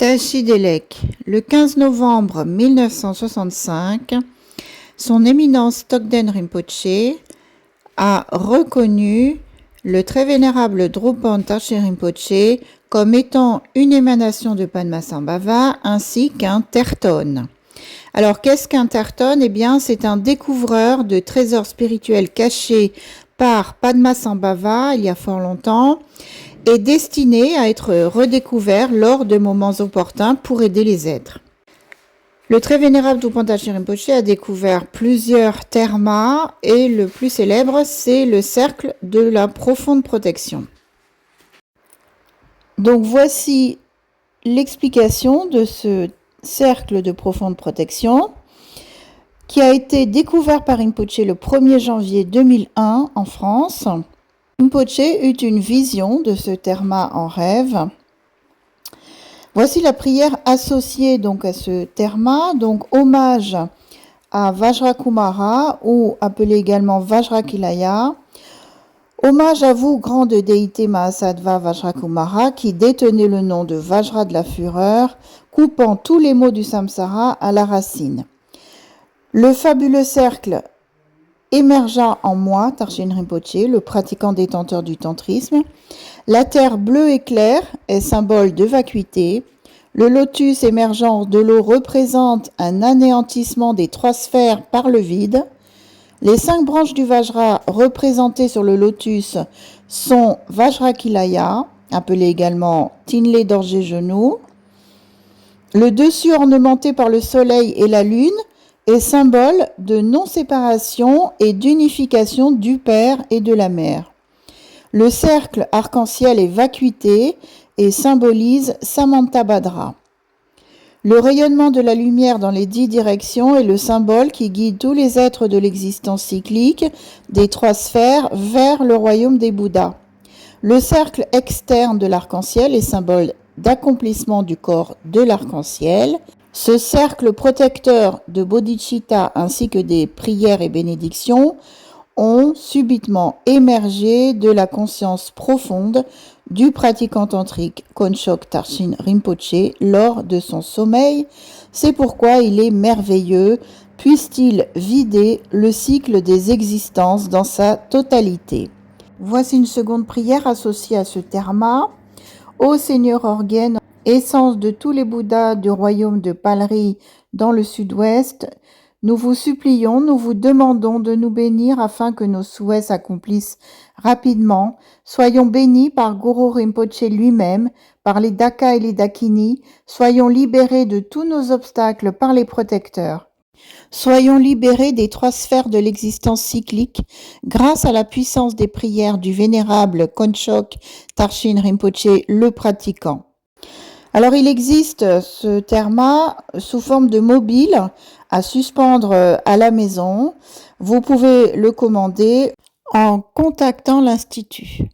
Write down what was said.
Tashi Delek, le 15 novembre 1965, son éminence Togden Rinpoché a reconnu le très vénérable Drupal Tashi Rinpoché comme étant une émanation de Padmasambhava ainsi qu'un tertone. Alors qu'est-ce qu'un tertone ? Eh bien, c'est un découvreur de trésors spirituels cachés par Padmasambhava il y a fort longtemps et destiné à être redécouvert lors de moments opportuns pour aider les êtres. Le très vénérable Drupal Tashi Rinpoché a découvert plusieurs termas et le plus célèbre, c'est le cercle de la profonde protection. Donc voici l'explication de ce cercle de profonde protection qui a été découvert par Rinpoché le 1er janvier 2001 en France. Rinpoché eut une vision de ce terma en rêve. Voici la prière associée donc à ce terma, donc hommage à Vajrakumara ou appelé également Vajrakilaya. Hommage à vous, grande déité Mahasattva Vajrakumara, qui détenez le nom de Vajra de la fureur, coupant tous les maux du samsara à la racine. Le fabuleux cercle émergea en moi, Tarshin Rinpoché, le pratiquant détenteur du tantrisme. La terre bleue et claire est symbole de vacuité. Le lotus émergeant de l'eau représente un anéantissement des 3 sphères par le vide. Les 5 branches du Vajra représentées sur le lotus sont Vajrakilaya, appelé également Tinley d'orge-genou. Le dessus ornementé par le soleil et la lune est symbole de non-séparation et d'unification du Père et de la Mère. Le cercle arc-en-ciel est vacuité et symbolise Samantabhadra. Le rayonnement de la lumière dans les 10 directions est le symbole qui guide tous les êtres de l'existence cyclique des 3 sphères vers le royaume des Bouddhas. Le cercle externe de l'arc-en-ciel est symbole d'accomplissement du corps de l'arc-en-ciel. Ce cercle protecteur de bodhicitta ainsi que des prières et bénédictions ont subitement émergé de la conscience profonde du pratiquant tantrique Konchok Tarshin Rinpoché lors de son sommeil. C'est pourquoi il est merveilleux, puisse-t-il vider le cycle des existences dans sa totalité. Voici une seconde prière associée à ce terma. Ô Seigneur Orgyen, essence de tous les Bouddhas du royaume de Palri dans le sud-ouest, nous vous supplions, nous vous demandons de nous bénir afin que nos souhaits s'accomplissent rapidement. Soyons bénis par Guru Rinpoché lui-même, par les Daka et les Dakini. Soyons libérés de tous nos obstacles par les protecteurs. Soyons libérés des 3 sphères de l'existence cyclique grâce à la puissance des prières du vénérable Konchok Tarshin Rinpoché, le pratiquant. Alors il existe ce terma sous forme de mobile à suspendre à la maison. Vous pouvez le commander en contactant l'Institut.